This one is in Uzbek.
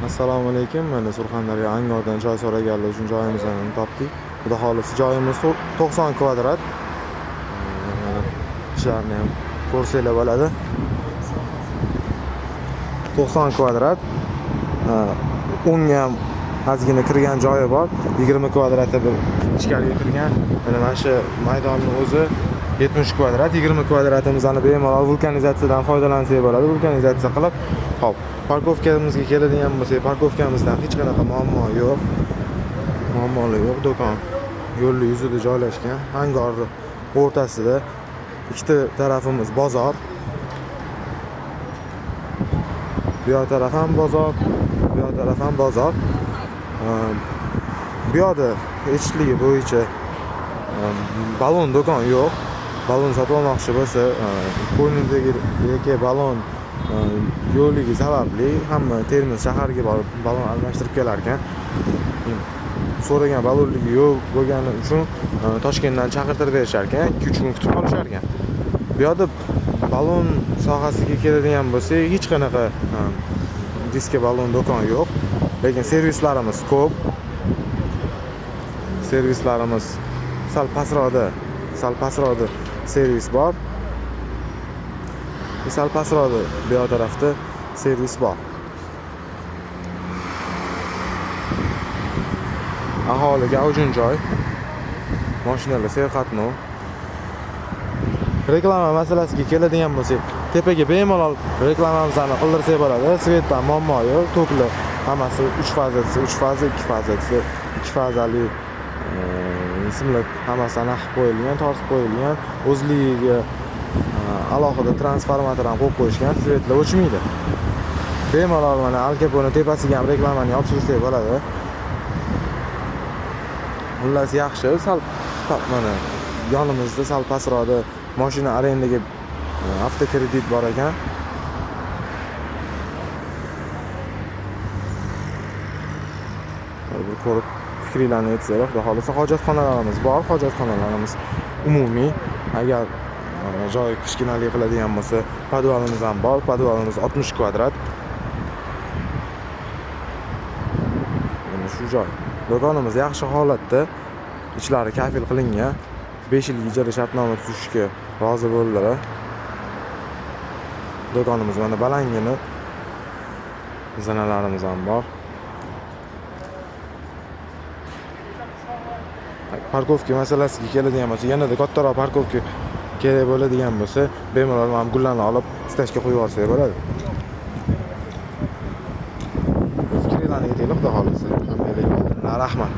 Assalomu alaykum. Mana Surxondaryo Angordan joy so'raganlar uchun joyimizni topdik. Xudo xolisi joyimiz 90 kvadrat. Ishlarni ham ko'rsanglar bo'ladi. 90 kvadrat. Unga ham ozgina kirgan joyi bor. 20 kvadratda bir ichkariga kirgan. Mana shu maydonning o'zi 70 kvadrat, 20 kvadratimizni bemalol vulkanizatsiyadan foydalansak bo'ladi. Vulkanizatsiya qilib, hop, parkovkamizga keladigan bo'lsak, parkovkamizdan hech qanaqa muammo yo'q. Muammolar yo'q. Do'kon yo'lning yuzida joylashgan. Angorning o'rtasida ikkita tarafimiz bozor. Bu yoq taraf ham bozor, bu yoq taraf ham bozor. Bu yoqda echikligi bo'yicha balon do'kon yo'q. Balon sotib olmoqchi bo'lsa, qo'ynidagi balon yo'qligi sababli hamma Termiz shaharga borib balon almashtirib kelar ekan. So'ragan balonligi yo'q bo'lgani uchun Toshkentdan chaqirtirib berishar ekan, 2-3 kun kutib qolishar ekan. Bu yoqda balon sohasiga keladigan bo'lsak, hech qanaqa diska balon do'kon yo'q, lekin servislarimiz ko'p. Servislarimiz sal pastroqda servis bor. Sal pastroqda bu yoq tarafda servis bor. Aholiga gavjum joy. Mashinalar serqatnov. Reklama masalasiga keladigan bo'lsak, tepaga bemalol reklamamizni qildirsak bo'ladi. Svetdan muammo yo'q. Toklar hammasi 3 fazasi, 2 fazasi, 2 fazali simlar hammasi aniq qo'yilgan, tortib qo'yilgan. O'zligiga alohida transformator ham qo'yib qo'yishgan. Svetlar o'chmaydi. Bemalol mana Alkapone tepasiga ham reklamani yopishtirsak bo'ladi. Xullas yaxshi, sal mana yonimizda sal pastroqda mashina arendaga avtokredit bor ekan. Bir ko'rib fikringizni aytsanglar, xudo xolisa hojatxonalarimiz bor. Hojatxonalarimiz umumiy. Agar joy kichkinalik qiladigan bo'lsa, podvalimiz ham bor. Podvalimiz 60 kvadrat. Mana shu joy. Do'konimiz yaxshi holatda, ichlari kafil qilingan. 5 yil ijara shartnoma tuzishga rozi bo'ldilar. Do'konimiz mana balangini zanalarimiz ham bor. Parkovka masalasiga keladigan bo'lsa, yanada kattaroq parkovka kerak bo'ladigan bo'lsa, bemalol ham gullarni olib stashga qo'yib yuborsak bo'ladi. Fikringizni aytinglar, xudo xolisa. Hammaga rahmat.